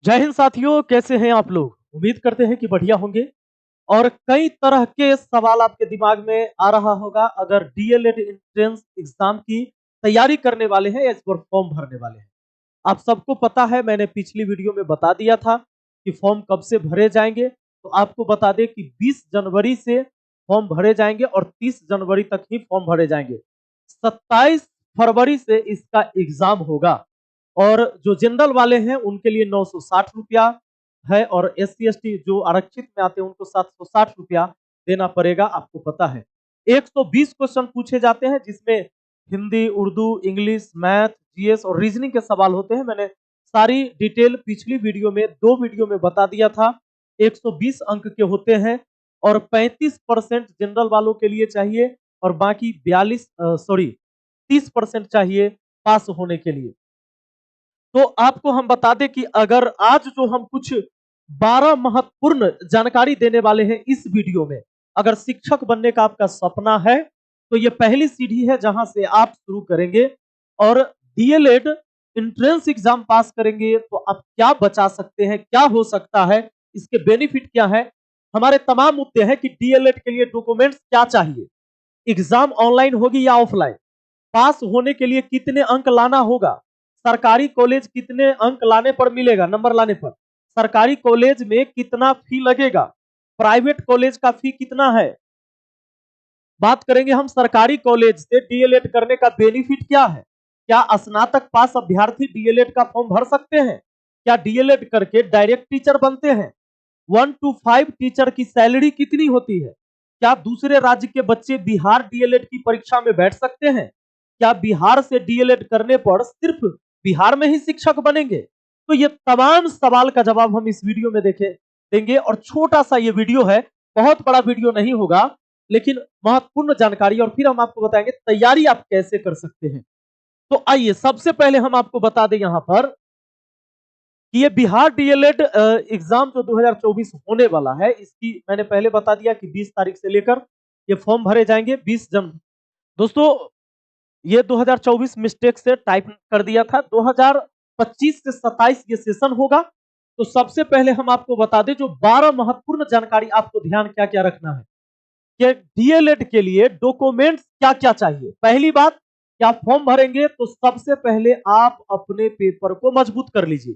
जय हिंद साथियों, कैसे हैं आप लोग। उम्मीद करते हैं कि बढ़िया होंगे। और कई तरह के सवाल आपके दिमाग में आ रहा होगा अगर डीएलएड एंट्रेंस एग्जाम की तैयारी करने वाले हैं या इस पर फॉर्म भरने वाले हैं। आप सबको पता है, मैंने पिछली वीडियो में बता दिया था कि फॉर्म कब से भरे जाएंगे। तो आपको बता दें कि 20 जनवरी से फॉर्म भरे जाएंगे और 30 जनवरी तक ही फॉर्म भरे जाएंगे। 27 फरवरी से इसका एग्जाम होगा और जो जनरल वाले हैं उनके लिए 960 रुपया है और SC ST जो आरक्षित में आते हैं उनको 760 रुपया देना पड़ेगा। आपको पता है 120 क्वेश्चन पूछे जाते हैं जिसमें Hindi, Urdu, English, math, GS और रीजनिंग के सवाल होते हैं। मैंने सारी डिटेल पिछली वीडियो में 2 वीडियो में बता दिया था। 120 अंक के होते हैं और 35% जनरल वालों के लिए चाहिए और बाकी 30% चाहिए पास होने के लिए। तो आपको हम बता दें कि अगर आज जो हम कुछ 12 महत्वपूर्ण जानकारी देने वाले हैं इस वीडियो में, अगर शिक्षक बनने का आपका सपना है तो ये पहली सीढ़ी है जहां से आप शुरू करेंगे और डीएलएड एंट्रेंस एग्जाम पास करेंगे तो आप क्या बचा सकते हैं, क्या हो सकता है, इसके बेनिफिट क्या है। हमारे तमाम मुद्दे हैं कि डीएलएड के लिए डॉक्यूमेंट्स क्या चाहिए, एग्जाम ऑनलाइन होगी या ऑफलाइन, पास होने के लिए कितने अंक लाना होगा, सरकारी कॉलेज कितने अंक लाने पर मिलेगा, नंबर लाने पर, सरकारी कॉलेज में कितना फी लगेगा, प्राइवेट कॉलेज का फी कितना है। बात करेंगे हम सरकारी कॉलेज से डीएलएड करने का बेनिफिट क्या है, क्या स्नातक पास अभ्यर्थी डीएलएड का फॉर्म भर सकते हैं, क्या डीएलएड करके डायरेक्ट टीचर बनते हैं, 1 to 5 टीचर की सैलरी कितनी होती है, क्या दूसरे राज्य के बच्चे बिहार डीएलएड की परीक्षा में बैठ सकते हैं, क्या बिहार से डीएलएड करने पर सिर्फ बिहार में ही शिक्षक बनेंगे। तो ये तमाम सवाल का जवाब हम इस वीडियो में देंगे और छोटा सा ये वीडियो है, बहुत बड़ा वीडियो नहीं होगा लेकिन महत्वपूर्ण जानकारी, और फिर हम आपको बताएंगे तैयारी आप कैसे कर सकते हैं। तो आइए सबसे पहले हम आपको बता दें यहां पर कि ये बिहार डीएलएड एग्जाम जो 2024 होने वाला है, इसकी मैंने पहले बता दिया कि 20 तारीख से लेकर ये फॉर्म भरे जाएंगे 20 जन। दोस्तों ये 2024 मिस्टेक से टाइप कर दिया था, 2025 से 27 ये सेशन होगा। तो सबसे पहले हम आपको बता दें जो 12 महत्वपूर्ण जानकारी आपको ध्यान क्या क्या रखना है कि डीएलएड के लिए डॉक्यूमेंट्स क्या क्या चाहिए। पहली बात, क्या फॉर्म भरेंगे तो सबसे पहले आप अपने पेपर को मजबूत कर लीजिए।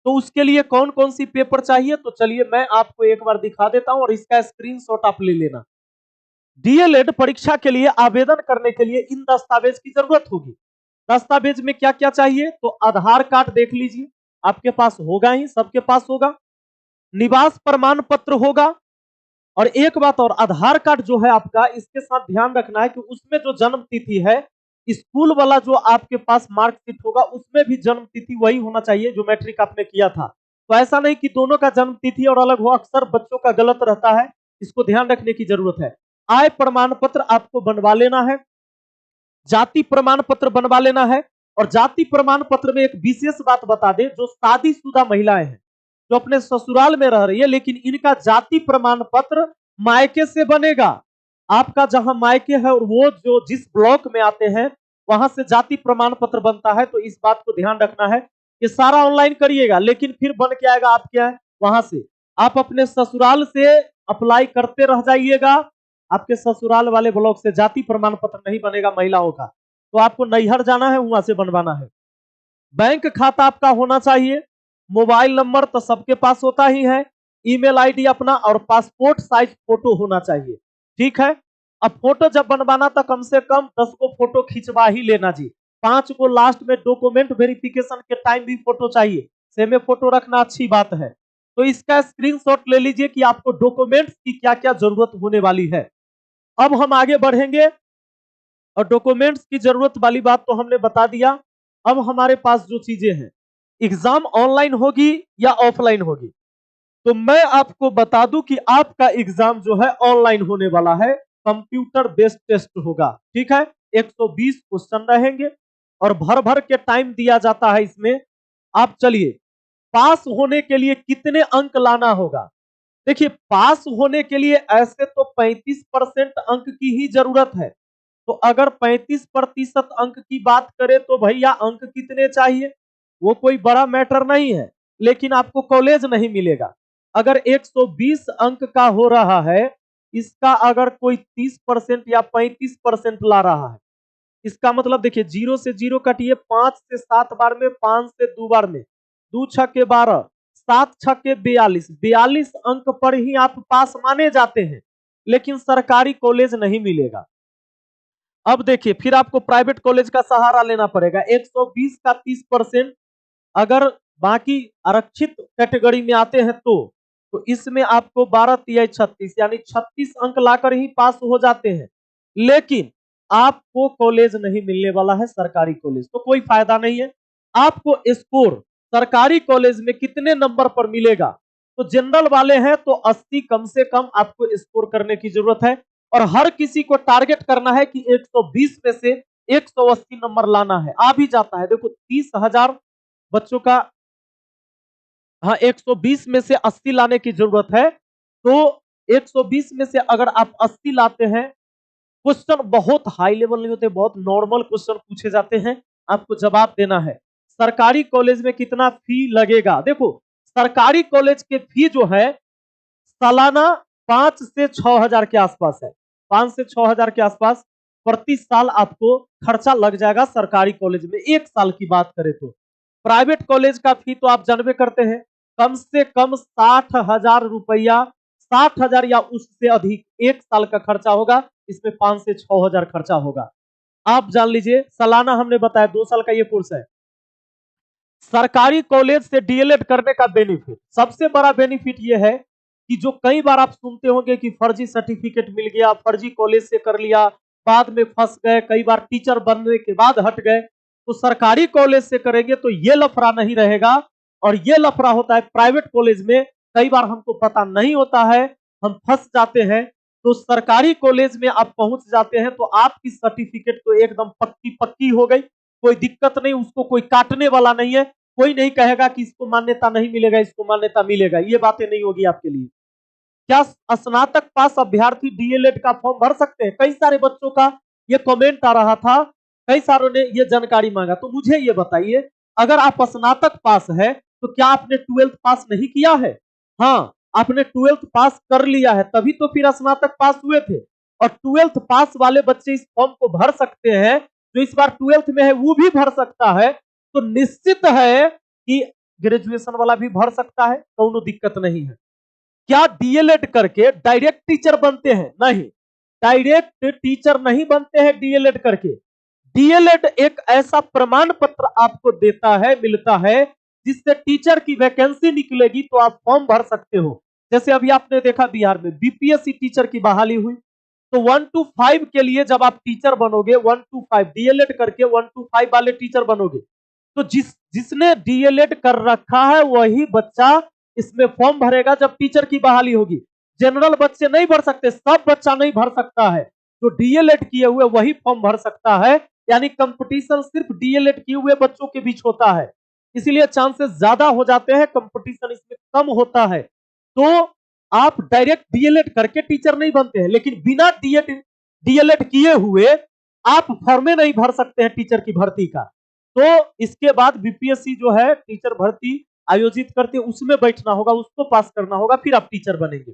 तो उसके लिए कौन कौन सी पेपर चाहिए, तो चलिए मैं आपको एक बार दिखा देता हूं और इसका स्क्रीनशॉट आप ले लेना। डीएलएड परीक्षा के लिए आवेदन करने के लिए इन दस्तावेज की जरूरत होगी। दस्तावेज में क्या क्या चाहिए, तो आधार कार्ड देख लीजिए, आपके पास होगा ही, सबके पास होगा। निवास प्रमाण पत्र होगा। और एक बात और, आधार कार्ड जो है आपका, इसके साथ ध्यान रखना है कि उसमें जो जन्म तिथि है, स्कूल वाला जो आपके पास मार्कशीट होगा उसमें भी जन्म तिथि वही होना चाहिए जो मैट्रिक आपने किया था। तो ऐसा नहीं कि दोनों का जन्म तिथि और अलग हो, अक्सर बच्चों का गलत रहता है, इसको ध्यान रखने की जरूरत है। आय प्रमाण पत्र आपको बनवा लेना है, जाति प्रमाण पत्र बनवा लेना है। और जाति प्रमाण पत्र में एक विशेष बात बता दें, जो शादीशुदा महिलाएं हैं जो अपने ससुराल में रह रही है लेकिन इनका जाति प्रमाण पत्र मायके से बनेगा, आपका जहां मायके है और वो जो जिस ब्लॉक में आते हैं वहां से जाति प्रमाण पत्र बनता है। तो इस बात को ध्यान रखना है कि सारा ऑनलाइन करिएगा लेकिन फिर बन के आएगा आपके वहां से, आप अपने ससुराल से अप्लाई करते रह जाइएगा, आपके ससुराल वाले ब्लॉक से जाति प्रमाण पत्र नहीं बनेगा महिलाओं का, तो आपको नैहर जाना है, वहां से बनवाना है। बैंक खाता आपका होना चाहिए, मोबाइल नंबर तो सबके पास होता ही है, ईमेल आईडी अपना और पासपोर्ट साइज फोटो होना चाहिए। ठीक है, अब फोटो जब बनवाना तो कम से कम 10 को फोटो खिंचवा ही लेना जी, 5 को लास्ट में डॉक्यूमेंट वेरिफिकेशन के टाइम भी फोटो चाहिए, सेमे फोटो रखना अच्छी बात है। तो इसका स्क्रीनशॉट ले लीजिए कि आपको डॉक्यूमेंट्स की क्या क्या जरूरत होने वाली है। अब हम आगे बढ़ेंगे और डॉक्यूमेंट्स की जरूरत वाली बात तो हमने बता दिया। अब हमारे पास जो चीजें हैं, एग्जाम ऑनलाइन होगी या ऑफलाइन होगी, तो मैं आपको बता दूं कि आपका एग्जाम जो है ऑनलाइन होने वाला है, कंप्यूटर बेस्ड टेस्ट होगा। ठीक है, 120 क्वेश्चन रहेंगे और भर भर के टाइम दिया जाता है इसमें। आप चलिए, पास होने के लिए कितने अंक लाना होगा। देखिए, पास होने के लिए ऐसे तो 35% अंक की ही जरूरत है, तो अगर 35% अंक की बात करें तो भैया अंक कितने चाहिए, वो कोई बड़ा मैटर नहीं है। लेकिन आपको कॉलेज नहीं मिलेगा। अगर 120 अंक का हो रहा है, इसका अगर कोई 30% या 35% ला रहा है, इसका मतलब देखिए, 0 से 0 काटिए, 5 से 7 बार में, 5 से 2 बार में, 2 छक्के 12, 7 छक्के 42, 42 अंक पर ही आप पास माने जाते हैं, लेकिन सरकारी कॉलेज नहीं मिलेगा। अब देखिए, फिर आपको प्राइवेट कॉलेज का सहारा लेना पड़ेगा। 120 का 30%, अगर बाकी आरक्षित कैटेगरी में आते हैं तो इसमें आपको 12 तिहाई 36 यानी 36 अंक लाकर ही पास हो जाते हैं, लेकिन आपको कॉलेज नहीं मिलने वाला है, सरकारी कॉलेज, तो कोई फायदा नहीं है। आपको स्कोर सरकारी कॉलेज में कितने नंबर पर मिलेगा, तो जनरल वाले हैं तो 80 कम से कम आपको स्कोर करने की जरूरत है, और हर किसी को टारगेट करना है कि 120 में से 180 नंबर लाना है। आ भी जाता है, देखो 30,000 बच्चों का, हाँ, 120 में से 80 लाने की जरूरत है, तो 120 में से अगर आप 80 लाते हैं, क्वेश्चन बहुत हाई लेवल नहीं होते, बहुत नॉर्मल क्वेश्चन पूछे जाते हैं, आपको जवाब देना है। सरकारी कॉलेज में कितना फी लगेगा, देखो सरकारी कॉलेज के फी जो है सालाना 5 से 6,000 के आसपास है, 5 से 6,000 के आसपास प्रति साल आपको खर्चा लग जाएगा सरकारी कॉलेज में, एक साल की बात करें तो। प्राइवेट कॉलेज का फी तो आप जानबे करते हैं, कम से कम 60,000 रुपया, 60,000 या उससे अधिक एक साल का खर्चा होगा, इसमें 5 से 6,000 खर्चा होगा। आप जान लीजिए, सालाना हमने बताया 2 साल का ये कोर्स है। सरकारी कॉलेज से डीएलएड करने का बेनिफिट, सबसे बड़ा बेनिफिट यह है कि जो कई बार आप सुनते होंगे कि फर्जी सर्टिफिकेट मिल गया, फर्जी कॉलेज से कर लिया, बाद में फंस गए, कई बार टीचर बनने के बाद हट गए, तो सरकारी कॉलेज से करेंगे तो ये लफड़ा नहीं रहेगा। और ये लफड़ा होता है प्राइवेट कॉलेज में, कई बार हमको पता नहीं होता है, हम फंस जाते हैं, तो सरकारी कॉलेज में आप पहुंच जाते हैं तो आपकी सर्टिफिकेट तो एकदम पक्की पक्की हो गई, कोई दिक्कत नहीं, उसको कोई काटने वाला नहीं है, कोई नहीं कहेगा कि इसको मान्यता नहीं मिलेगा, इसको मान्यता मिलेगा, ये बातें नहीं होगी आपके लिए। क्या स्नातक पास अभ्यर्थी डीएलएड का फॉर्म भर सकते हैं? कई सारे बच्चों का ये कमेंट आ रहा था, कई सारों ने ये जानकारी मांगा, तो मुझे ये बताइए, अगर आप स्नातक पास है तो क्या आपने 12th पास नहीं किया है? हाँ, आपने 12th पास कर लिया है, तभी तो फिर स्नातक पास हुए थे। और 12th पास वाले बच्चे इस फॉर्म को भर सकते हैं, जो इस बार 12th में है वो भी भर सकता है, तो निश्चित है कि ग्रेजुएशन वाला भी भर सकता है, कोई दिक्कत नहीं है। क्या डीएलएड करके डायरेक्ट टीचर बनते हैं? नहीं, डायरेक्ट टीचर नहीं बनते हैं डीएलएड करके। डीएलएड एक ऐसा प्रमाण पत्र आपको देता है, मिलता है, जिससे टीचर की वैकेंसी निकलेगी तो आप फॉर्म भर सकते हो। जैसे अभी आपने देखा बिहार में बीपीएससी टीचर की बहाली हुई, तो 1 to 5 के लिए जब आप टीचर बनोगे, 1 to 5 डीएलएड करके 1 to 5 वाले टीचर बनोगे, तो जिसने डीएलएड कर रखा है वही बच्चा इसमें फॉर्म भरेगा जब टीचर की बहाली होगी। जनरल बच्चे नहीं भर सकते, सब बच्चा नहीं भर सकता है, तो डीएलएड किए हुए वही फॉर्म भर सकता है, यानी कंपटीशन सिर्फ डीएलएड किए हुए बच्चों के बीच होता है, इसीलिए चांसेस ज्यादा हो जाते हैं, कंपटीशन इसमें कम होता है। तो आप डायरेक्ट डीएलएड करके टीचर नहीं बनते हैं, लेकिन बिना डीएलएड किए हुए आप फॉर्मे नहीं भर सकते हैं टीचर की भर्ती का। तो इसके बाद बीपीएससी जो है टीचर भर्ती आयोजित करते, उसमें बैठना होगा, उसको पास करना होगा, फिर आप टीचर बनेंगे।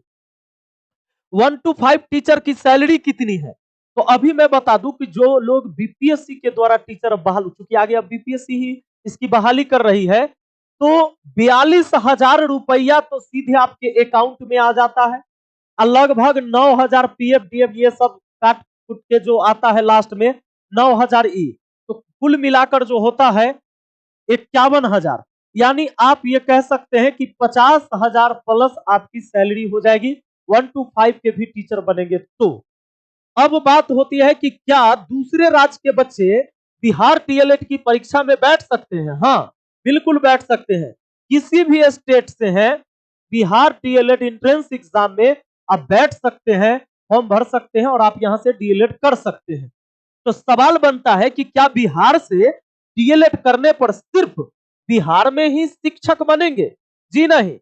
1 to 5 टीचर की सैलरी कितनी है? तो अभी मैं बता दूं कि जो लोग बीपीएससी के द्वारा टीचर बहाल, चूंकि आगे अब बीपीएससी ही इसकी बहाली कर रही है, तो 42,000 रुपया तो सीधे आपके अकाउंट में आ जाता है, और लगभग 9,000 पीएफ डीएफ ये सब काट कुट के जो आता है लास्ट में 9,000 ई, तो कुल मिलाकर जो होता है 51,000, यानी आप ये कह सकते हैं कि 50,000 प्लस आपकी सैलरी हो जाएगी 1 to 5 के भी टीचर बनेंगे तो। अब बात होती है कि क्या दूसरे राज्य के बच्चे बिहार डीएलएड की परीक्षा में बैठ सकते हैं? हाँ, बिल्कुल बैठ सकते हैं, किसी भी स्टेट से हैं, बिहार डीएलएड एंट्रेंस एग्जाम में आप बैठ सकते हैं, फॉर्म भर सकते हैं और आप यहां से डीएलएड कर सकते हैं। तो सवाल बनता है कि क्या बिहार से डीएलएड करने पर सिर्फ बिहार में ही शिक्षक बनेंगे? जी नहीं,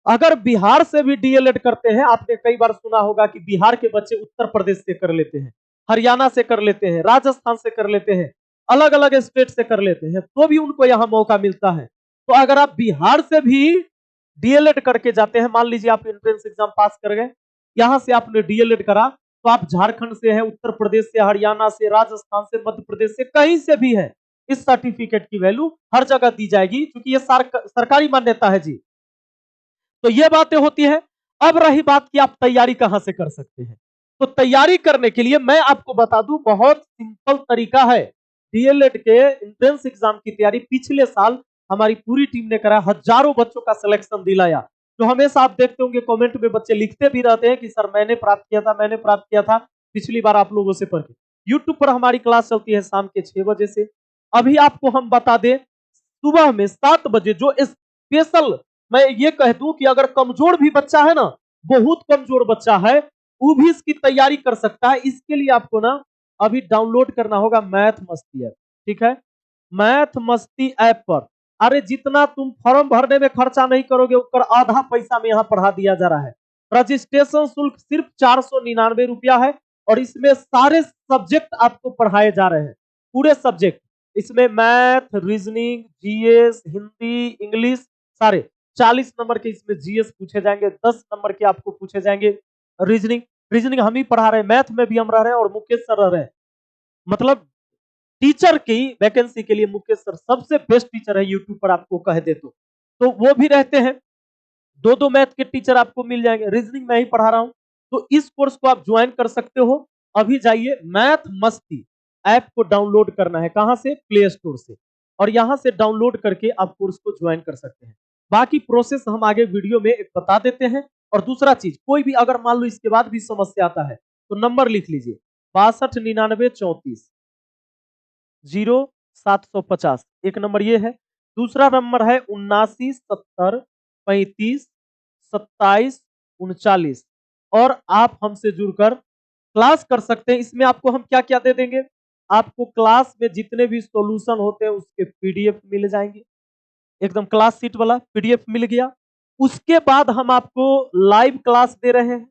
अगर बिहार से भी डीएलएड करते हैं, आपने कई बार सुना होगा कि बिहार के बच्चे उत्तर प्रदेश से कर लेते हैं, हरियाणा से कर लेते हैं, राजस्थान से कर लेते हैं, अलग अलग स्टेट से कर लेते हैं, तो भी उनको यहां मौका मिलता है। तो अगर आप बिहार से भी डीएलएड करके जाते हैं, मान लीजिए आप एंट्रेंस एग्जाम पास कर गए, यहां से आपने डीएलएड करा, तो आप झारखंड से है, उत्तर प्रदेश से, हरियाणा से, राजस्थान से, मध्य प्रदेश से, कहीं से भी है, इस सर्टिफिकेट की वैल्यू हर जगह दी जाएगी, क्योंकि ये सरकारी मान्यता है जी। तो ये बातें होती है। अब रही बात कि आप तैयारी कहां से कर सकते हैं, तो तैयारी करने के लिए मैं आपको बता दूं, बहुत सिंपल तरीका है। डीएलएड के एंट्रेंस एग्जाम की तैयारी पिछले साल हमारी पूरी टीम ने करा, हजारों बच्चों का सिलेक्शन दिलाया। तो हमेशा आप देखते होंगे कमेंट में बच्चे लिखते भी रहते हैं कि सर मैंने प्राप्त किया था, मैंने प्राप्त किया था, पिछली बार आप लोगों से पढ़ के। यूट्यूब पर हमारी क्लास चलती है शाम के 6 बजे से। अभी आपको हम बता दें, सुबह में 7 बजे जो स्पेशल, मैं ये कह दूं कि अगर कमजोर भी बच्चा है ना, बहुत कमजोर बच्चा है, वो भी इसकी तैयारी कर सकता है। इसके लिए आपको ना अभी डाउनलोड करना होगा मैथ मस्ती ऐप, ठीक है। मैथ मस्ती ऐप पर, अरे जितना तुम फॉर्म भरने में खर्चा नहीं करोगे, ऊपर आधा पैसा में यहाँ पढ़ा दिया जा रहा है। रजिस्ट्रेशन शुल्क सिर्फ 499 रुपया है, और इसमें सारे सब्जेक्ट आपको पढ़ाए जा रहे हैं, पूरे सब्जेक्ट। इसमें math, reasoning, GS, Hindi, English, सारे 40 नंबर के इसमें जीएस पूछे जाएंगे, 10 नंबर के आपको पूछे जाएंगे रीजनिंग। रीजनिंग हम ही पढ़ा रहे हैं, मैथ में भी हम रह रहे हैं, और मुकेश सर रह रहे हैं। मतलब टीचर की वैकेंसी के लिए मुकेश सर सबसे बेस्ट टीचर है, यूट्यूब पर आपको कह दे तो वो भी रहते हैं। दो दो मैथ के टीचर आपको मिल जाएंगे, रीजनिंग मैं ही पढ़ा रहा हूं। तो इस कोर्स को आप ज्वाइन कर सकते हो। अभी जाइए, मैथ मस्ती ऐप को डाउनलोड करना है, कहां से? प्ले स्टोर से, और यहां से डाउनलोड करके आप कोर्स को ज्वाइन कर सकते हैं। बाकी प्रोसेस हम आगे वीडियो में एक बता देते हैं। और दूसरा चीज, कोई भी अगर मान लो इसके बाद भी समस्या आता है, तो नंबर लिख लीजिए 6299340750, एक नंबर ये है। दूसरा नंबर है 7970352739, और आप हमसे जुड़कर क्लास कर सकते हैं। इसमें आपको हम क्या क्या दे देंगे? आपको क्लास में जितने भी सॉल्यूशन होते हैं उसके पीडीएफ मिल जाएंगे, एकदम क्लास सीट वाला पीडीएफ मिल गया। उसके बाद हम आपको लाइव क्लास दे रहे हैं,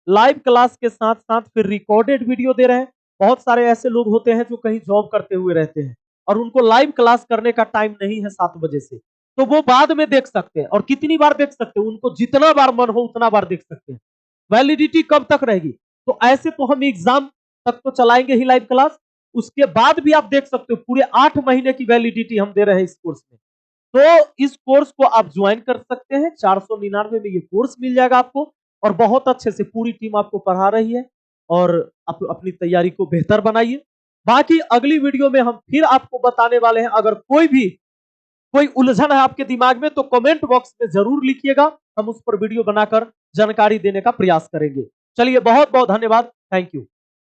लाइव क्लास के साथ साथ फिर रिकॉर्डेड वीडियो दे रहे हैं। बहुत सारे ऐसे लोग होते हैं जो कहीं जॉब करते हुए रहते हैं, और उनको लाइव क्लास करने का टाइम नहीं है 7 बजे से, तो वो बाद में देख सकते हैं। और कितनी बार देख सकते हैं? उनको जितना बार मन हो उतना बार देख सकते हैं। वैलिडिटी कब तक रहेगी? तो ऐसे तो हम एग्जाम तक तो चलाएंगे ही लाइव क्लास, उसके बाद भी आप देख सकते हो। पूरे 8 महीने की वैलिडिटी हम दे रहे हैं इस कोर्स में। तो इस कोर्स को आप ज्वाइन कर सकते हैं, 499 में ये कोर्स मिल जाएगा आपको, और बहुत अच्छे से पूरी टीम आपको पढ़ा रही है। और आप अपनी तैयारी को बेहतर बनाइए। बाकी अगली वीडियो में हम फिर आपको बताने वाले हैं। अगर कोई उलझन है आपके दिमाग में, तो कमेंट बॉक्स में जरूर लिखिएगा, हम उस पर वीडियो बनाकर जानकारी देने का प्रयास करेंगे। चलिए, बहुत बहुत धन्यवाद, थैंक यू।